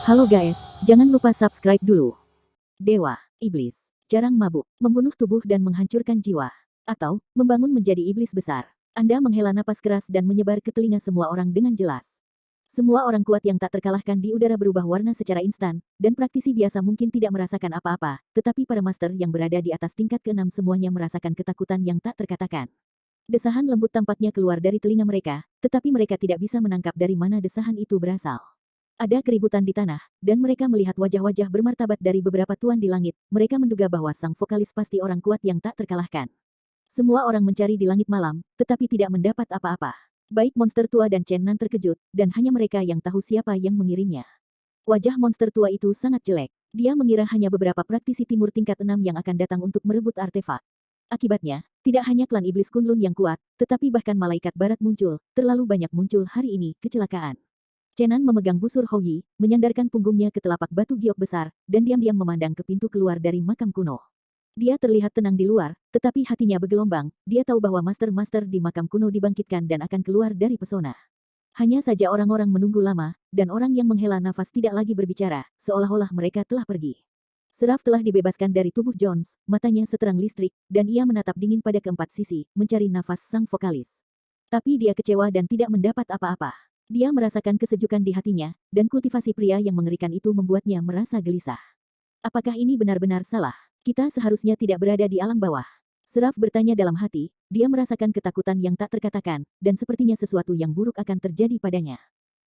Halo guys, jangan lupa subscribe dulu. Dewa, iblis, jarang mabuk, membunuh tubuh dan menghancurkan jiwa. Atau, membangun menjadi iblis besar. Anda menghela napas keras dan menyebar ke telinga semua orang dengan jelas. Semua orang kuat yang tak terkalahkan di udara berubah warna secara instan, dan praktisi biasa mungkin tidak merasakan apa-apa, tetapi para master yang berada di atas tingkat ke-6 semuanya merasakan ketakutan yang tak terkatakan. Desahan lembut tampaknya keluar dari telinga mereka, tetapi mereka tidak bisa menangkap dari mana desahan itu berasal. Ada keributan di tanah, dan mereka melihat wajah-wajah bermartabat dari beberapa tuan di langit. Mereka menduga bahwa sang vokalis pasti orang kuat yang tak terkalahkan. Semua orang mencari di langit malam, tetapi tidak mendapat apa-apa. Baik monster tua dan Chen Nan terkejut, dan hanya mereka yang tahu siapa yang mengirimnya. Wajah monster tua itu sangat jelek. Dia mengira hanya beberapa praktisi timur tingkat 6 yang akan datang untuk merebut artefak. Akibatnya, tidak hanya klan iblis Kunlun yang kuat, tetapi bahkan malaikat barat muncul, terlalu banyak muncul hari ini, kecelakaan. Chenan memegang busur Houyi, menyandarkan punggungnya ke telapak batu giok besar, dan diam-diam memandang ke pintu keluar dari makam kuno. Dia terlihat tenang di luar, tetapi hatinya bergelombang. Dia tahu bahwa master-master di makam kuno dibangkitkan dan akan keluar dari pesona. Hanya saja orang-orang menunggu lama, dan orang yang menghela nafas tidak lagi berbicara, seolah-olah mereka telah pergi. Seraf telah dibebaskan dari tubuh Jones, matanya seterang listrik, dan ia menatap dingin pada keempat sisi, mencari nafas sang vokalis. Tapi dia kecewa dan tidak mendapat apa-apa. Dia merasakan kesejukan di hatinya, dan kultivasi pria yang mengerikan itu membuatnya merasa gelisah. Apakah ini benar-benar salah? Kita seharusnya tidak berada di alam bawah. Seraf bertanya dalam hati, dia merasakan ketakutan yang tak terkatakan, dan sepertinya sesuatu yang buruk akan terjadi padanya.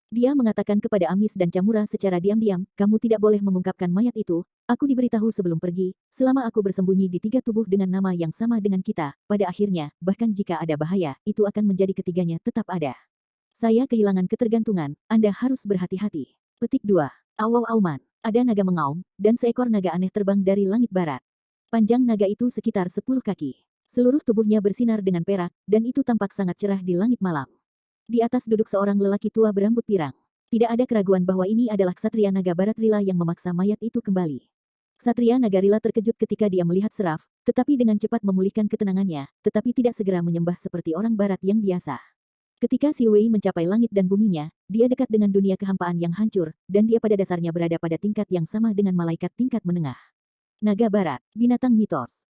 Dia mengatakan kepada Amis dan Camura secara diam-diam, kamu tidak boleh mengungkapkan mayat itu, aku diberitahu sebelum pergi, selama aku bersembunyi di 3 tubuh dengan nama yang sama dengan kita, pada akhirnya, bahkan jika ada bahaya, itu akan menjadi ketiganya tetap ada. Saya kehilangan ketergantungan, Anda harus berhati-hati. Petik 2. Awaw-auman. Ada naga mengaum, dan seekor naga aneh terbang dari langit barat. Panjang naga itu sekitar 10 kaki. Seluruh tubuhnya bersinar dengan perak, dan itu tampak sangat cerah di langit malam. Di atas duduk seorang lelaki tua berambut pirang. Tidak ada keraguan bahwa ini adalah Ksatria Naga Barat Rila yang memaksa mayat itu kembali. Ksatria Naga Rila terkejut ketika dia melihat Seraf, tetapi dengan cepat memulihkan ketenangannya, tetapi tidak segera menyembah seperti orang barat yang biasa. Ketika Si Wei mencapai langit dan buminya, dia dekat dengan dunia kehampaan yang hancur, dan dia pada dasarnya berada pada tingkat yang sama dengan malaikat tingkat menengah. Naga Barat, binatang mitos, ...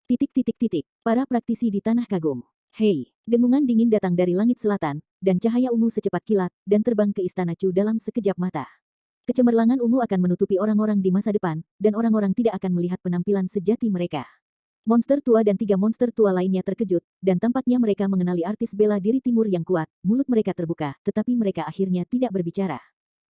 Para praktisi di tanah kagum. Hei, dengungan dingin datang dari langit selatan, dan cahaya ungu secepat kilat, dan terbang ke istana Chu dalam sekejap mata. Kecemerlangan ungu akan menutupi orang-orang di masa depan, dan orang-orang tidak akan melihat penampilan sejati mereka. Monster tua dan 3 monster tua lainnya terkejut, dan tampaknya mereka mengenali artis bela diri timur yang kuat, mulut mereka terbuka, tetapi mereka akhirnya tidak berbicara.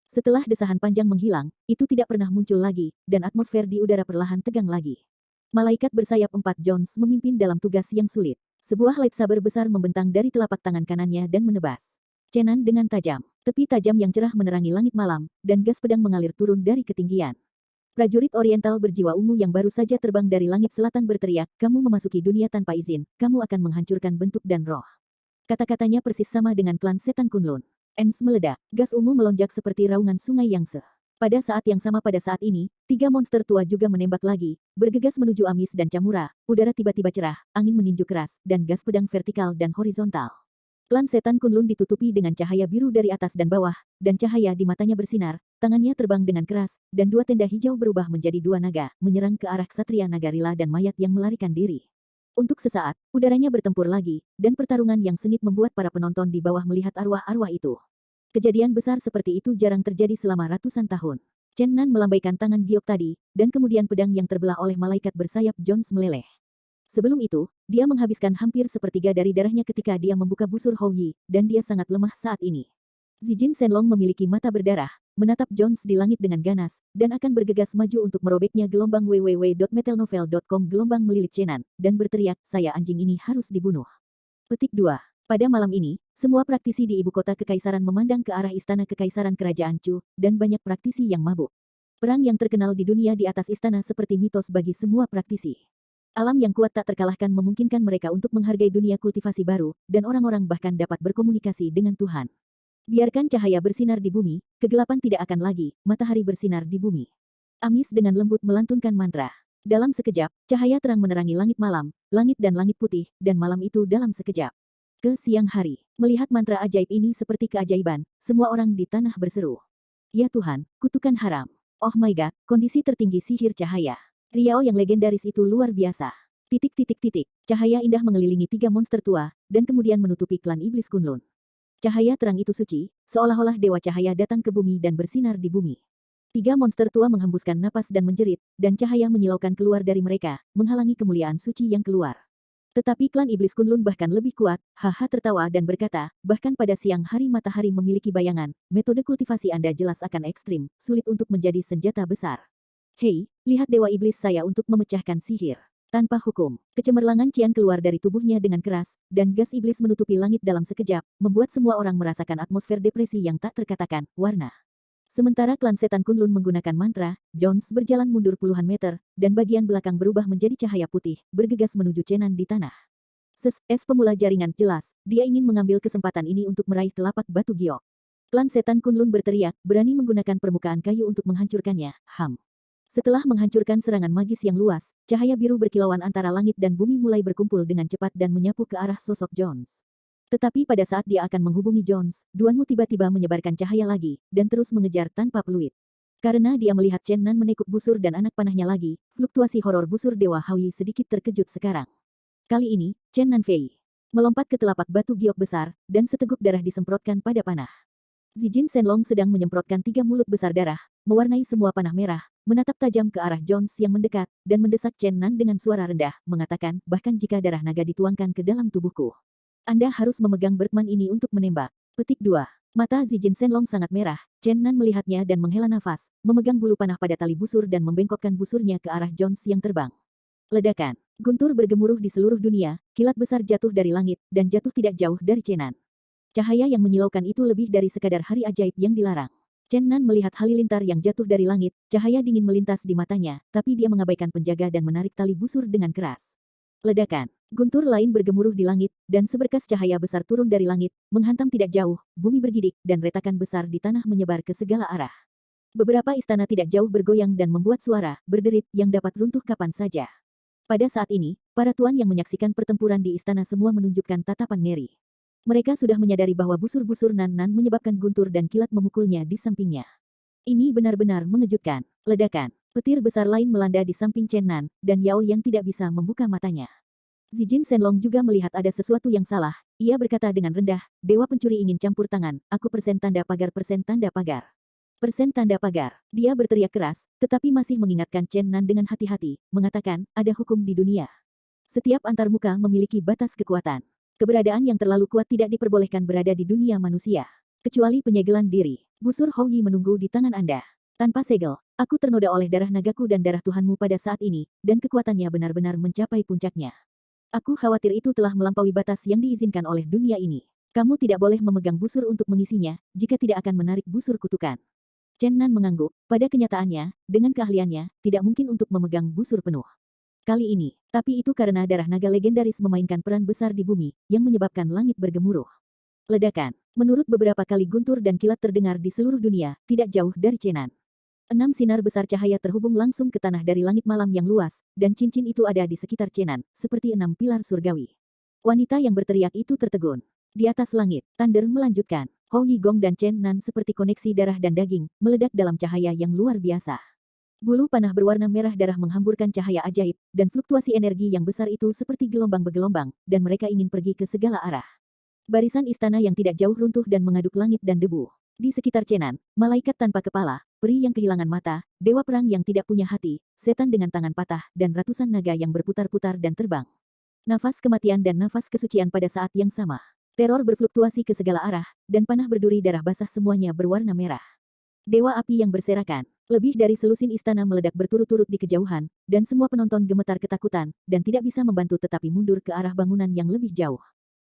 Setelah desahan panjang menghilang, itu tidak pernah muncul lagi, dan atmosfer di udara perlahan tegang lagi. Malaikat bersayap 4 Jones memimpin dalam tugas yang sulit. Sebuah lightsaber besar membentang dari telapak tangan kanannya dan menebas Chenan dengan tajam. Tepi tajam yang cerah menerangi langit malam, dan gas pedang mengalir turun dari ketinggian. Prajurit oriental berjiwa ungu yang baru saja terbang dari langit selatan berteriak, kamu memasuki dunia tanpa izin, kamu akan menghancurkan bentuk dan roh. Kata-katanya persis sama dengan klan setan Kunlun. Ens meledak, gas ungu melonjak seperti raungan sungai Yangtze. Pada saat yang sama pada saat ini, 3 monster tua juga menembak lagi, bergegas menuju Amis dan Camura, udara tiba-tiba cerah, angin meninju keras, dan gas pedang vertikal dan horizontal. Klan setan Kunlun ditutupi dengan cahaya biru dari atas dan bawah, dan cahaya di matanya bersinar, tangannya terbang dengan keras, dan 2 tenda hijau berubah menjadi 2 naga, menyerang ke arah Ksatria Nagarila dan mayat yang melarikan diri. Untuk sesaat, udaranya bertempur lagi, dan pertarungan yang sengit membuat para penonton di bawah melihat arwah-arwah itu. Kejadian besar seperti itu jarang terjadi selama ratusan tahun. Chen Nan melambaikan tangan giok tadi, dan kemudian pedang yang terbelah oleh malaikat bersayap Jones meleleh. Sebelum itu, dia menghabiskan hampir sepertiga dari darahnya ketika dia membuka busur Houyi, dan dia sangat lemah saat ini. Zijin Shenlong memiliki mata berdarah, menatap Jones di langit dengan ganas, dan akan bergegas maju untuk merobeknya gelombang www.metalnovel.com gelombang melilit Chenan, dan berteriak, saya anjing ini harus dibunuh. Petik 2. Pada malam ini, semua praktisi di ibu kota kekaisaran memandang ke arah istana kekaisaran kerajaan Chu, dan banyak praktisi yang mabuk. Perang yang terkenal di dunia di atas istana seperti mitos bagi semua praktisi. Alam yang kuat tak terkalahkan memungkinkan mereka untuk menghargai dunia kultivasi baru, dan orang-orang bahkan dapat berkomunikasi dengan Tuhan. Biarkan cahaya bersinar di bumi, kegelapan tidak akan lagi, matahari bersinar di bumi. Amis dengan lembut melantunkan mantra. Dalam sekejap, cahaya terang menerangi langit malam, langit dan langit putih, dan malam itu dalam sekejap. Ke siang hari, melihat mantra ajaib ini seperti keajaiban, semua orang di tanah berseru. Ya Tuhan, kutukan haram. Oh my god, kondisi tertinggi sihir cahaya. Riao yang legendaris itu luar biasa. Titik titik titik. Cahaya indah mengelilingi 3 monster tua, dan kemudian menutupi klan iblis Kunlun. Cahaya terang itu suci, seolah-olah dewa cahaya datang ke bumi dan bersinar di bumi. 3 monster tua menghembuskan napas dan menjerit, dan cahaya menyilaukan keluar dari mereka, menghalangi kemuliaan suci yang keluar. Tetapi klan iblis Kunlun bahkan lebih kuat, haha tertawa dan berkata, bahkan pada siang hari matahari memiliki bayangan, metode kultivasi Anda jelas akan ekstrim, sulit untuk menjadi senjata besar. Hei, lihat dewa iblis saya untuk memecahkan sihir. Tanpa hukum, kecemerlangan Qian keluar dari tubuhnya dengan keras, dan gas iblis menutupi langit dalam sekejap, membuat semua orang merasakan atmosfer depresi yang tak terkatakan, warna. Sementara klan setan Kunlun menggunakan mantra, Jones berjalan mundur puluhan meter, dan bagian belakang berubah menjadi cahaya putih, bergegas menuju Chenan di tanah. Es pemula jaringan jelas, dia ingin mengambil kesempatan ini untuk meraih telapak batu giok. Klan setan Kunlun berteriak, berani menggunakan permukaan kayu untuk menghancurkannya, Setelah menghancurkan serangan magis yang luas, cahaya biru berkilauan antara langit dan bumi mulai berkumpul dengan cepat dan menyapu ke arah sosok Jones. Tetapi pada saat dia akan menghubungi Jones, Duanmu tiba-tiba menyebarkan cahaya lagi, dan terus mengejar tanpa peluit. Karena dia melihat Chen Nan menekuk busur dan anak panahnya lagi, fluktuasi horor busur Dewa Haoyi sedikit terkejut sekarang. Kali ini, Chen Nan Fei melompat ke telapak batu giok besar, dan seteguk darah disemprotkan pada panah. Zijin Shenlong sedang menyemprotkan 3 mulut besar darah, mewarnai semua panah merah, menatap tajam ke arah Jones yang mendekat, dan mendesak Chen Nan dengan suara rendah, mengatakan, bahkan jika darah naga dituangkan ke dalam tubuhku, Anda harus memegang Bertman ini untuk menembak. Petik 2. Mata Zijin Shenlong sangat merah, Chen Nan melihatnya dan menghela nafas, memegang bulu panah pada tali busur dan membengkokkan busurnya ke arah Jones yang terbang. Ledakan. Guntur bergemuruh di seluruh dunia, kilat besar jatuh dari langit, dan jatuh tidak jauh dari Chen Nan. Cahaya yang menyilaukan itu lebih dari sekadar hari ajaib yang dilarang. Chen Nan melihat halilintar yang jatuh dari langit, cahaya dingin melintas di matanya, tapi dia mengabaikan penjaga dan menarik tali busur dengan keras. Ledakan. Guntur lain bergemuruh di langit, dan seberkas cahaya besar turun dari langit, menghantam tidak jauh, bumi bergidik, dan retakan besar di tanah menyebar ke segala arah. Beberapa istana tidak jauh bergoyang dan membuat suara, berderit, yang dapat runtuh kapan saja. Pada saat ini, para tuan yang menyaksikan pertempuran di istana semua menunjukkan tatapan ngeri. Mereka sudah menyadari bahwa busur-busur Nan menyebabkan guntur dan kilat memukulnya di sampingnya. Ini benar-benar mengejutkan. Ledakan. Petir besar lain melanda di samping Chen Nan, dan Yao Yan tidak bisa membuka matanya. Zijin Shenlong juga melihat ada sesuatu yang salah. Ia berkata dengan rendah, Dewa Pencuri ingin campur tangan, aku persen tanda pagar persen tanda pagar. Persen tanda pagar. Dia berteriak keras, tetapi masih mengingatkan Chen Nan dengan hati-hati, mengatakan, ada hukum di dunia. Setiap antarmuka memiliki batas kekuatan. Keberadaan yang terlalu kuat tidak diperbolehkan berada di dunia manusia. Kecuali penyegelan diri. Busur Hou Yi menunggu di tangan Anda. Tanpa segel, aku ternoda oleh darah nagaku dan darah Tuhanmu pada saat ini, dan kekuatannya benar-benar mencapai puncaknya. Aku khawatir itu telah melampaui batas yang diizinkan oleh dunia ini. Kamu tidak boleh memegang busur untuk mengisinya, jika tidak akan menarik busur kutukan. Chen Nan mengangguk, pada kenyataannya, dengan keahliannya, tidak mungkin untuk memegang busur penuh. Kali ini, tapi itu karena darah naga legendaris memainkan peran besar di bumi, yang menyebabkan langit bergemuruh. Ledakan. Menurut beberapa kali guntur dan kilat terdengar di seluruh dunia, tidak jauh dari Chen Nan. 6 sinar besar cahaya terhubung langsung ke tanah dari langit malam yang luas, dan cincin itu ada di sekitar Chen Nan, seperti 6 pilar surgawi. Wanita yang berteriak itu tertegun. Di atas langit, Thunder melanjutkan. Hou Yigong dan Chen Nan seperti koneksi darah dan daging, meledak dalam cahaya yang luar biasa. Bulu panah berwarna merah darah menghamburkan cahaya ajaib, dan fluktuasi energi yang besar itu seperti gelombang bergelombang, dan mereka ingin pergi ke segala arah. Barisan istana yang tidak jauh runtuh dan mengaduk langit dan debu. Di sekitar Chen Nan, malaikat tanpa kepala, peri yang kehilangan mata, dewa perang yang tidak punya hati, setan dengan tangan patah, dan ratusan naga yang berputar-putar dan terbang. Nafas kematian dan nafas kesucian pada saat yang sama. Teror berfluktuasi ke segala arah, dan panah berduri darah basah semuanya berwarna merah. Dewa api yang berserakan. Lebih dari selusin istana meledak berturut-turut di kejauhan, dan semua penonton gemetar ketakutan, dan tidak bisa membantu tetapi mundur ke arah bangunan yang lebih jauh.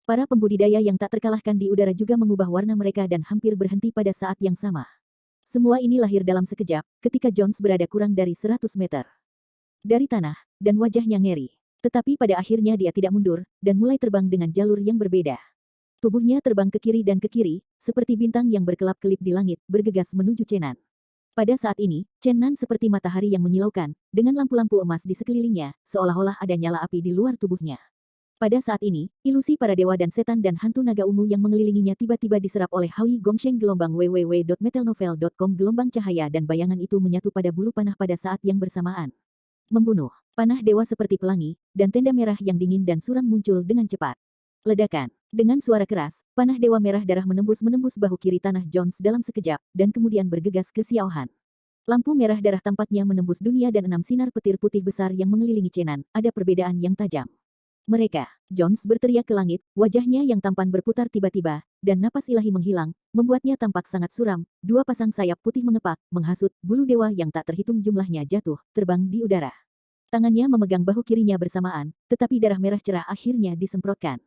Para pembudidaya yang tak terkalahkan di udara juga mengubah warna mereka dan hampir berhenti pada saat yang sama. Semua ini lahir dalam sekejap, ketika Jones berada kurang dari 100 meter dari tanah, dan wajahnya ngeri. Tetapi pada akhirnya dia tidak mundur, dan mulai terbang dengan jalur yang berbeda. Tubuhnya terbang ke kiri dan ke kiri, seperti bintang yang berkelap-kelip di langit, bergegas menuju Chen Nan. Pada saat ini, Chen Nan seperti matahari yang menyilaukan, dengan lampu-lampu emas di sekelilingnya, seolah-olah ada nyala api di luar tubuhnya. Pada saat ini, ilusi para dewa dan setan dan hantu naga ungu yang mengelilinginya tiba-tiba diserap oleh Hawi Gongsheng gelombang www.metalnovel.com. Gelombang cahaya dan bayangan itu menyatu pada bulu panah pada saat yang bersamaan. Membunuh. Panah dewa seperti pelangi, dan tenda merah yang dingin dan suram muncul dengan cepat. Ledakan. Dengan suara keras, panah dewa merah darah menembus bahu kiri tanah Jones dalam sekejap, dan kemudian bergegas ke Xiaohan. Lampu merah darah tampaknya menembus dunia dan 6 sinar petir putih besar yang mengelilingi Chenan. Ada perbedaan yang tajam. Mereka, Jones berteriak ke langit, wajahnya yang tampan berputar tiba-tiba, dan napas ilahi menghilang, membuatnya tampak sangat suram. Dua pasang sayap putih mengepak, menghasut, bulu dewa yang tak terhitung jumlahnya jatuh, terbang di udara. Tangannya memegang bahu kirinya bersamaan, tetapi darah merah cerah akhirnya disemprotkan.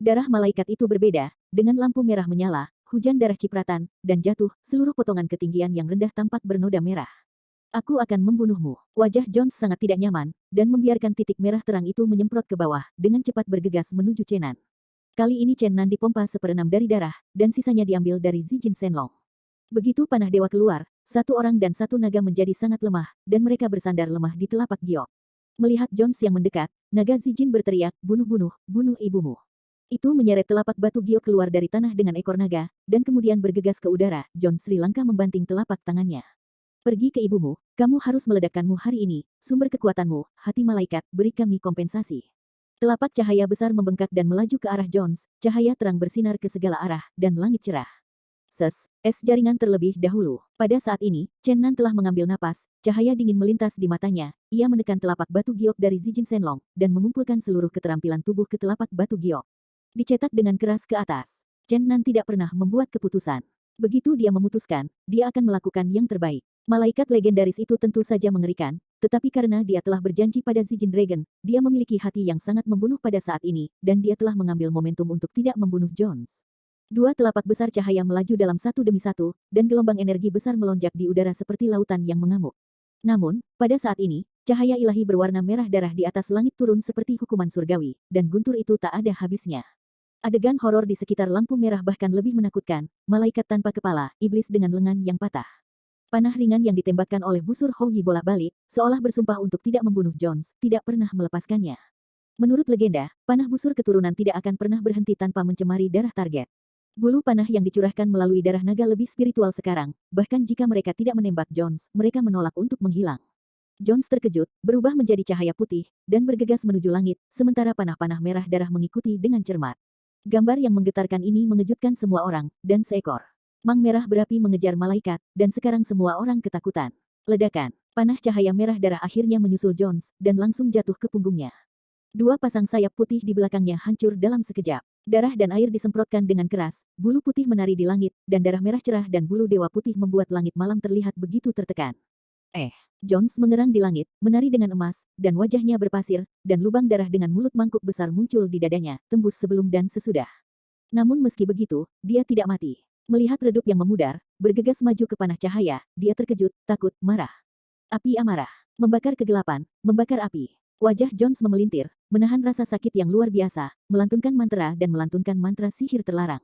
Darah malaikat itu berbeda, dengan lampu merah menyala, hujan darah cipratan, dan jatuh, seluruh potongan ketinggian yang rendah tampak bernoda merah. Aku akan membunuhmu. Wajah Jones sangat tidak nyaman, dan membiarkan titik merah terang itu menyemprot ke bawah, dengan cepat bergegas menuju Chenan. Kali ini Chenan dipompa seperenam dari darah, dan sisanya diambil dari Zijin Shenlong. Begitu panah dewa keluar, satu orang dan satu naga menjadi sangat lemah, dan mereka bersandar lemah di telapak giok. Melihat Jones yang mendekat, naga Zijin berteriak, bunuh ibumu. Itu menyeret telapak batu giok keluar dari tanah dengan ekor naga, dan kemudian bergegas ke udara. Jones Sri Lanka membanting telapak tangannya. Pergi ke ibumu, kamu harus meledakkanmu hari ini, sumber kekuatanmu, hati malaikat, beri kami kompensasi. Telapak cahaya besar membengkak dan melaju ke arah Jones, cahaya terang bersinar ke segala arah, dan langit cerah. Es jaringan terlebih dahulu. Pada saat ini, Chen Nan telah mengambil napas, cahaya dingin melintas di matanya, ia menekan telapak batu giok dari Zijin Shenlong, dan mengumpulkan seluruh keterampilan tubuh ke telapak batu giok. Dicetak dengan keras ke atas. Chen Nan tidak pernah membuat keputusan. Begitu dia memutuskan, dia akan melakukan yang terbaik. Malaikat legendaris itu tentu saja mengerikan, tetapi karena dia telah berjanji pada Zijin Dragon, dia memiliki hati yang sangat membunuh pada saat ini, dan dia telah mengambil momentum untuk tidak membunuh Jones. Dua telapak besar cahaya melaju dalam satu demi satu, dan gelombang energi besar melonjak di udara seperti lautan yang mengamuk. Namun, pada saat ini, cahaya ilahi berwarna merah darah di atas langit turun seperti hukuman surgawi, dan guntur itu tak ada habisnya. Adegan horor di sekitar lampu merah bahkan lebih menakutkan, malaikat tanpa kepala, iblis dengan lengan yang patah. Panah ringan yang ditembakkan oleh busur Houyi bolak-balik, seolah bersumpah untuk tidak membunuh Jones, tidak pernah melepaskannya. Menurut legenda, panah busur keturunan tidak akan pernah berhenti tanpa mencemari darah target. Bulu panah yang dicurahkan melalui darah naga lebih spiritual sekarang, bahkan jika mereka tidak menembak Jones, mereka menolak untuk menghilang. Jones terkejut, berubah menjadi cahaya putih, dan bergegas menuju langit, sementara panah-panah merah darah mengikuti dengan cermat. Gambar yang menggetarkan ini mengejutkan semua orang, dan seekor mang merah berapi mengejar malaikat, dan sekarang semua orang ketakutan. Ledakan, panah cahaya merah darah akhirnya menyusul Jones, dan langsung jatuh ke punggungnya. Dua pasang sayap putih di belakangnya hancur dalam sekejap. Darah dan air disemprotkan dengan keras, bulu putih menari di langit, dan darah merah cerah dan bulu dewa putih membuat langit malam terlihat begitu tertekan. Jones mengerang di langit, menari dengan emas, dan wajahnya berpasir, dan lubang darah dengan mulut mangkuk besar muncul di dadanya, tembus sebelum dan sesudah. Namun meski begitu, dia tidak mati. Melihat redup yang memudar, bergegas maju ke panah cahaya, dia terkejut, takut, marah. Api amarah, membakar kegelapan, membakar api. Wajah Jones memelintir, menahan rasa sakit yang luar biasa, melantunkan mantra dan melantunkan mantra sihir terlarang.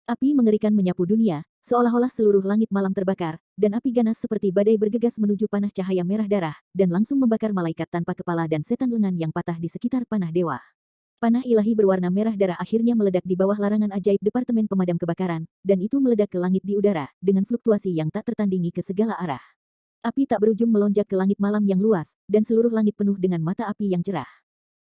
Api mengerikan menyapu dunia, seolah-olah seluruh langit malam terbakar, dan api ganas seperti badai bergegas menuju panah cahaya merah darah, dan langsung membakar malaikat tanpa kepala dan setan lengan yang patah di sekitar panah dewa. Panah ilahi berwarna merah darah akhirnya meledak di bawah larangan ajaib Departemen Pemadam Kebakaran, dan itu meledak ke langit di udara, dengan fluktuasi yang tak tertandingi ke segala arah. Api tak berujung melonjak ke langit malam yang luas, dan seluruh langit penuh dengan mata api yang cerah.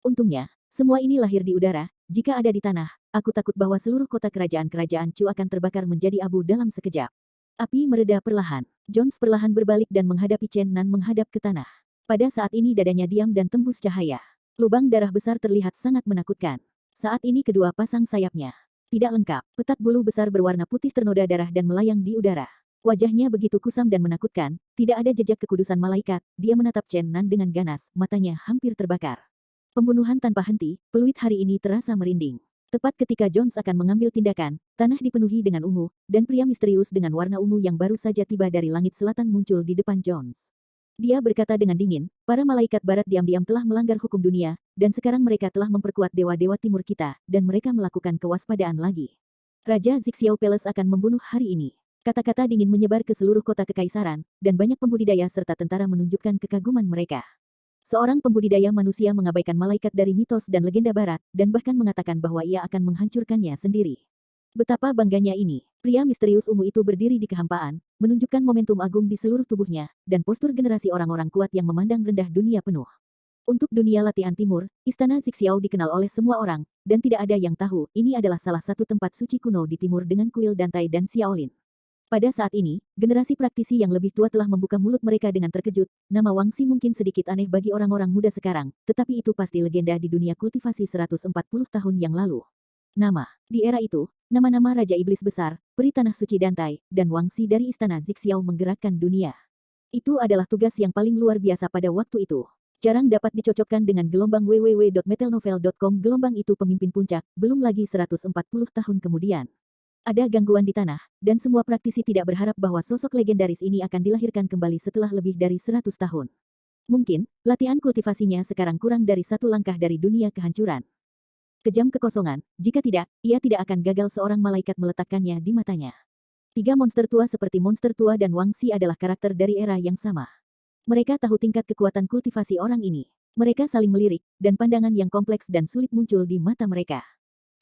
Untungnya, semua ini lahir di udara, jika ada di tanah, aku takut bahwa seluruh kota kerajaan-kerajaan Chu akan terbakar menjadi abu dalam sekejap. Api mereda perlahan. Jones perlahan berbalik dan menghadapi Chen Nan menghadap ke tanah. Pada saat ini dadanya diam dan tembus cahaya. Lubang darah besar terlihat sangat menakutkan. Saat ini kedua pasang sayapnya tidak lengkap. Petak bulu besar berwarna putih ternoda darah dan melayang di udara. Wajahnya begitu kusam dan menakutkan, tidak ada jejak kekudusan malaikat. Dia menatap Chen Nan dengan ganas, matanya hampir terbakar. Pembunuhan tanpa henti, peluit hari ini terasa merinding. Tepat ketika Jones akan mengambil tindakan, tanah dipenuhi dengan ungu, dan pria misterius dengan warna ungu yang baru saja tiba dari langit selatan muncul di depan Jones. Dia berkata dengan dingin, para malaikat barat diam-diam telah melanggar hukum dunia, dan sekarang mereka telah memperkuat dewa-dewa timur kita, dan mereka melakukan kewaspadaan lagi. Raja Zixiao Palace akan membunuh hari ini. Kata-kata dingin menyebar ke seluruh kota kekaisaran, dan banyak pembudidaya serta tentara menunjukkan kekaguman mereka. Seorang pembudidaya manusia mengabaikan malaikat dari mitos dan legenda barat, dan bahkan mengatakan bahwa ia akan menghancurkannya sendiri. Betapa bangganya ini. Pria misterius ungu itu berdiri di kehampaan, menunjukkan momentum agung di seluruh tubuhnya, dan postur generasi orang-orang kuat yang memandang rendah dunia penuh. Untuk dunia latihan timur, Istana Zixiao dikenal oleh semua orang, dan tidak ada yang tahu, ini adalah salah satu tempat suci kuno di timur dengan kuil Dantai dan Xiaolin. Pada saat ini, generasi praktisi yang lebih tua telah membuka mulut mereka dengan terkejut. Nama Wangxi mungkin sedikit aneh bagi orang-orang muda sekarang, tetapi itu pasti legenda di dunia kultivasi 140 tahun yang lalu. Nama. Di era itu, nama-nama Raja Iblis Besar, Peri Tanah Suci Dantai, dan Wangxi dari Istana Zixiao menggerakkan dunia. Itu adalah tugas yang paling luar biasa pada waktu itu. Jarang dapat dicocokkan dengan gelombang www.metalnovel.com. Gelombang itu pemimpin puncak, belum lagi 140 tahun kemudian. Ada gangguan di tanah, dan semua praktisi tidak berharap bahwa sosok legendaris ini akan dilahirkan kembali setelah lebih dari 100 tahun. Mungkin, latihan kultivasinya sekarang kurang dari satu langkah dari dunia kehancuran. Kejam kekosongan, jika tidak, ia tidak akan gagal seorang malaikat meletakkannya di matanya. Tiga monster tua seperti monster tua dan Wangxi adalah karakter dari era yang sama. Mereka tahu tingkat kekuatan kultivasi orang ini. Mereka saling melirik, dan pandangan yang kompleks dan sulit muncul di mata mereka.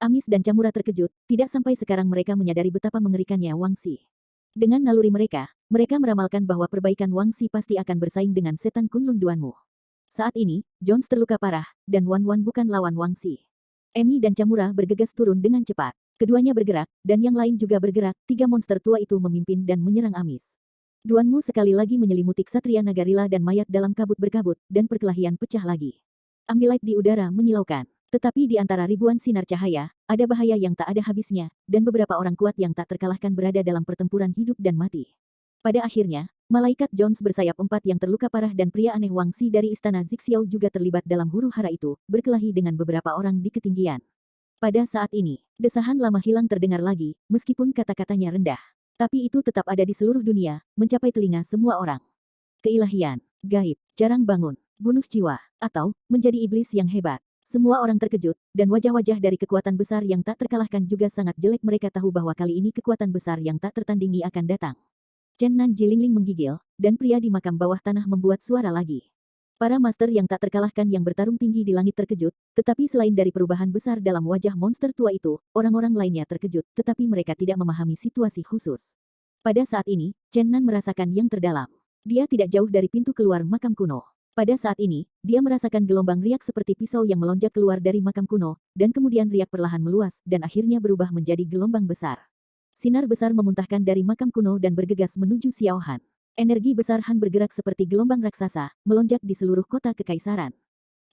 Amis dan Camura terkejut, tidak sampai sekarang mereka menyadari betapa mengerikannya Wangxi. Dengan naluri mereka, mereka meramalkan bahwa perbaikan Wangxi pasti akan bersaing dengan setan Kunlun Duanmu. Saat ini, Jones terluka parah, dan Wan Wan bukan lawan Wangxi. Emi dan Camura bergegas turun dengan cepat. Keduanya bergerak, dan yang lain juga bergerak. Tiga monster tua itu memimpin dan menyerang Amis. Duanmu sekali lagi menyelimuti Ksatria Nagarila dan mayat dalam kabut berkabut, dan perkelahian pecah lagi. Ambilight di udara menyilaukan. Tetapi di antara ribuan sinar cahaya, ada bahaya yang tak ada habisnya, dan beberapa orang kuat yang tak terkalahkan berada dalam pertempuran hidup dan mati. Pada akhirnya, malaikat Jones bersayap empat yang terluka parah dan pria aneh Wangxi dari Istana Zixiao juga terlibat dalam huru-hara itu, berkelahi dengan beberapa orang di ketinggian. Pada saat ini, desahan lama hilang terdengar lagi, meskipun kata-katanya rendah. Tapi itu tetap ada di seluruh dunia, mencapai telinga semua orang. Keilahian, gaib, jarang bangun, bunuh jiwa, atau menjadi iblis yang hebat. Semua orang terkejut, dan wajah-wajah dari kekuatan besar yang tak terkalahkan juga sangat jelek. Mereka tahu bahwa kali ini kekuatan besar yang tak tertandingi akan datang. Chen Nan Jilingling menggigil, dan pria di makam bawah tanah membuat suara lagi. Para master yang tak terkalahkan yang bertarung tinggi di langit terkejut, tetapi selain dari perubahan besar dalam wajah monster tua itu, orang-orang lainnya terkejut, tetapi mereka tidak memahami situasi khusus. Pada saat ini, Chen Nan merasakan yang terdalam. Dia tidak jauh dari pintu keluar makam kuno. Pada saat ini, dia merasakan gelombang riak seperti pisau yang melonjak keluar dari makam kuno, dan kemudian riak perlahan meluas, dan akhirnya berubah menjadi gelombang besar. Sinar besar memuntahkan dari makam kuno dan bergegas menuju Xiao Han. Energi besar Han bergerak seperti gelombang raksasa, melonjak di seluruh kota kekaisaran.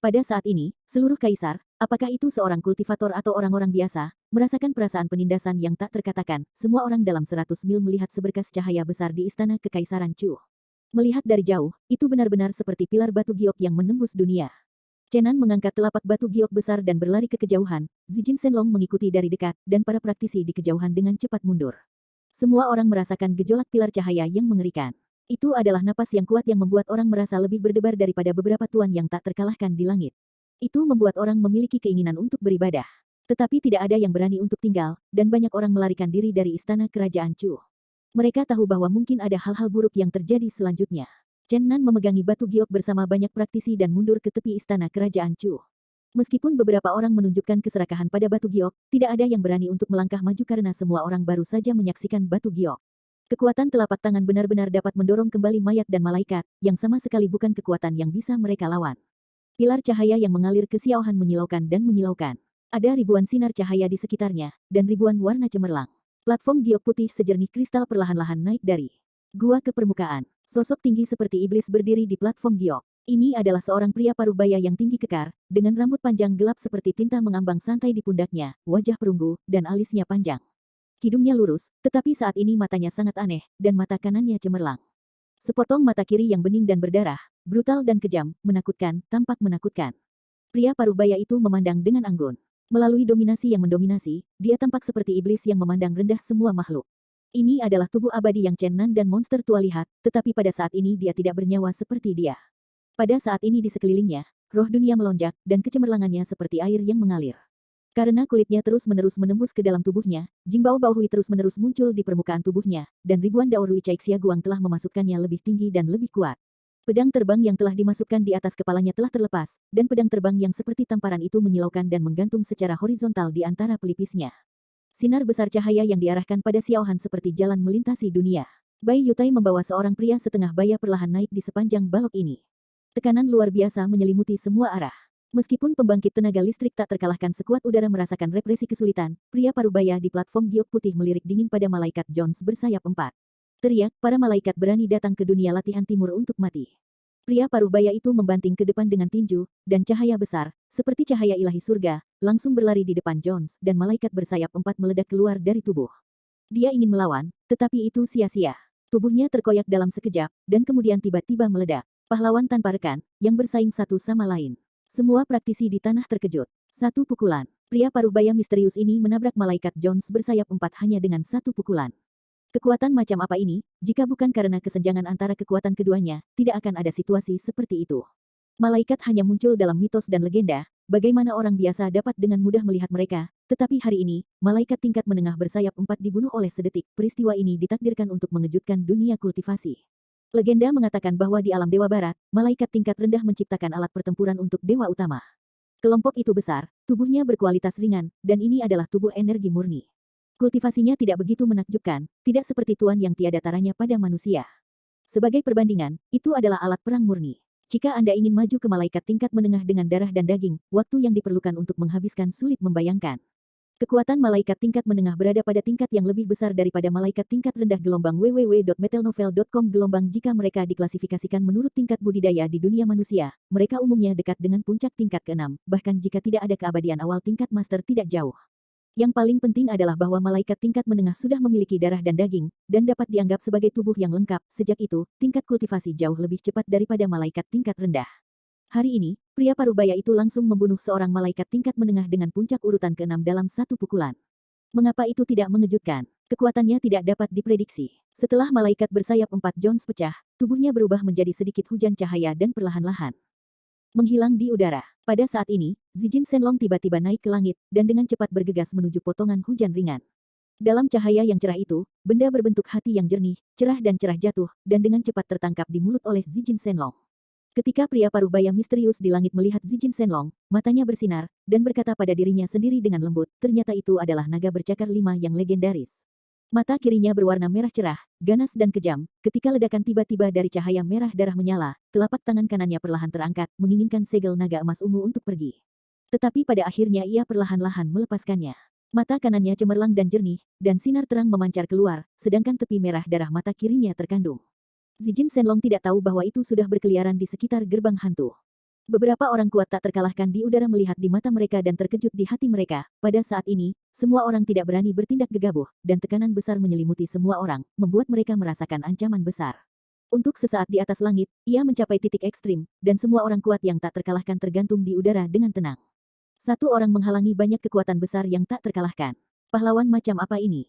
Pada saat ini, seluruh kaisar, apakah itu seorang kultivator atau orang-orang biasa, merasakan perasaan penindasan yang tak terkatakan. Semua orang dalam 100 mil melihat seberkas cahaya besar di istana kekaisaran Chu. Melihat dari jauh, itu benar-benar seperti pilar batu giok yang menembus dunia. Chenan mengangkat telapak batu giok besar dan berlari ke kejauhan. Zijin Shenlong mengikuti dari dekat, dan para praktisi di kejauhan dengan cepat mundur. Semua orang merasakan gejolak pilar cahaya yang mengerikan. Itu adalah napas yang kuat yang membuat orang merasa lebih berdebar daripada beberapa tuan yang tak terkalahkan di langit. Itu membuat orang memiliki keinginan untuk beribadah. Tetapi tidak ada yang berani untuk tinggal, dan banyak orang melarikan diri dari istana kerajaan Chu. Mereka tahu bahwa mungkin ada hal-hal buruk yang terjadi selanjutnya. Chen Nan memegangi batu giok bersama banyak praktisi dan mundur ke tepi istana kerajaan Chu. Meskipun beberapa orang menunjukkan keserakahan pada batu giok, tidak ada yang berani untuk melangkah maju karena semua orang baru saja menyaksikan batu giok. Kekuatan telapak tangan benar-benar dapat mendorong kembali mayat dan malaikat, yang sama sekali bukan kekuatan yang bisa mereka lawan. Pilar cahaya yang mengalir ke Xiao Han menyilaukan dan menyilaukan. Ada ribuan sinar cahaya di sekitarnya, dan ribuan warna cemerlang. Platform giok putih sejernih kristal perlahan-lahan naik dari gua ke permukaan. Sosok tinggi seperti iblis berdiri di platform giok. Ini adalah seorang pria paruh baya yang tinggi kekar, dengan rambut panjang gelap seperti tinta mengambang santai di pundaknya, wajah perunggu, dan alisnya panjang. Hidungnya lurus, tetapi saat ini matanya sangat aneh, dan mata kanannya cemerlang. Sepotong mata kiri yang bening dan berdarah, brutal dan kejam, menakutkan, tampak menakutkan. Pria paruh baya itu memandang dengan anggun. Melalui dominasi yang mendominasi, dia tampak seperti iblis yang memandang rendah semua makhluk. Ini adalah tubuh abadi yang Chen Nan dan monster tua lihat, tetapi pada saat ini dia tidak bernyawa seperti dia. Pada saat ini di sekelilingnya, roh dunia melonjak, dan kecemerlangannya seperti air yang mengalir. Karena kulitnya terus-menerus menembus ke dalam tubuhnya, Jingbao Baohui terus-menerus muncul di permukaan tubuhnya, dan ribuan Daorui Caixia Guang telah memasukkannya lebih tinggi dan lebih kuat. Pedang terbang yang telah dimasukkan di atas kepalanya telah terlepas, dan pedang terbang yang seperti tamparan itu menyilaukan dan menggantung secara horizontal di antara pelipisnya. Sinar besar cahaya yang diarahkan pada Xiao Han seperti jalan melintasi dunia. Bai Yutai membawa seorang pria setengah baya perlahan naik di sepanjang balok ini. Tekanan luar biasa menyelimuti semua arah. Meskipun pembangkit tenaga listrik tak terkalahkan sekuat udara merasakan represi kesulitan, pria parubaya di platform giok putih melirik dingin pada malaikat Jones bersayap 4. Teriak, para malaikat berani datang ke dunia latihan timur untuk mati. Pria parubaya itu membanting ke depan dengan tinju, dan cahaya besar, seperti cahaya ilahi surga, langsung berlari di depan Jones, dan malaikat bersayap 4 meledak keluar dari tubuh. Dia ingin melawan, tetapi itu sia-sia. Tubuhnya terkoyak dalam sekejap, dan kemudian tiba-tiba meledak. Pahlawan tanpa rekan, yang bersaing satu sama lain. Semua praktisi di tanah terkejut. Satu pukulan. Pria parubaya misterius ini menabrak malaikat Jones bersayap 4 hanya dengan satu pukulan. Kekuatan macam apa ini, jika bukan karena kesenjangan antara kekuatan keduanya, tidak akan ada situasi seperti itu. Malaikat hanya muncul dalam mitos dan legenda, bagaimana orang biasa dapat dengan mudah melihat mereka, tetapi hari ini, malaikat tingkat menengah bersayap 4 dibunuh oleh sedetik. Peristiwa ini ditakdirkan untuk mengejutkan dunia kultivasi. Legenda mengatakan bahwa di alam Dewa Barat, malaikat tingkat rendah menciptakan alat pertempuran untuk dewa utama. Kelompok itu besar, tubuhnya berkualitas ringan, dan ini adalah tubuh energi murni. Kultivasinya tidak begitu menakjubkan, tidak seperti tuan yang tiada taranya pada manusia. Sebagai perbandingan, itu adalah alat perang murni. Jika Anda ingin maju ke malaikat tingkat menengah dengan darah dan daging, waktu yang diperlukan untuk menghabiskan sulit membayangkan. Kekuatan malaikat tingkat menengah berada pada tingkat yang lebih besar daripada malaikat tingkat rendah. Gelombang www.metalnovel.com. Gelombang jika mereka diklasifikasikan menurut tingkat budidaya di dunia manusia, mereka umumnya dekat dengan puncak tingkat ke-6, bahkan jika tidak ada keabadian awal tingkat master tidak jauh. Yang paling penting adalah bahwa malaikat tingkat menengah sudah memiliki darah dan daging, dan dapat dianggap sebagai tubuh yang lengkap. Sejak itu, tingkat kultivasi jauh lebih cepat daripada malaikat tingkat rendah. Hari ini, pria parubaya itu langsung membunuh seorang malaikat tingkat menengah dengan puncak urutan ke-6 dalam satu pukulan. Mengapa itu tidak mengejutkan? Kekuatannya tidak dapat diprediksi. Setelah malaikat bersayap 4 Jones pecah, tubuhnya berubah menjadi sedikit hujan cahaya dan perlahan-lahan menghilang di udara. Pada saat ini, Zijin Shenlong tiba-tiba naik ke langit, dan dengan cepat bergegas menuju potongan hujan ringan. Dalam cahaya yang cerah itu, benda berbentuk hati yang jernih, cerah dan cerah jatuh, dan dengan cepat tertangkap di mulut oleh Zijin Shenlong. Ketika pria parubaya misterius di langit melihat Zijin Shenlong, matanya bersinar, dan berkata pada dirinya sendiri dengan lembut, ternyata itu adalah naga bercakar 5 yang legendaris. Mata kirinya berwarna merah cerah, ganas dan kejam. Ketika ledakan tiba-tiba dari cahaya merah darah menyala, telapak tangan kanannya perlahan terangkat, menginginkan segel naga emas ungu untuk pergi. Tetapi pada akhirnya ia perlahan-lahan melepaskannya. Mata kanannya cemerlang dan jernih, dan sinar terang memancar keluar, sedangkan tepi merah darah mata kirinya terkandung. Zijin Shenlong tidak tahu bahwa itu sudah berkeliaran di sekitar gerbang hantu. Beberapa orang kuat tak terkalahkan di udara melihat di mata mereka dan terkejut di hati mereka. Pada saat ini, semua orang tidak berani bertindak gegabah, dan tekanan besar menyelimuti semua orang, membuat mereka merasakan ancaman besar. Untuk sesaat di atas langit, ia mencapai titik ekstrim, dan semua orang kuat yang tak terkalahkan tergantung di udara dengan tenang. Satu orang menghalangi banyak kekuatan besar yang tak terkalahkan. Pahlawan macam apa ini?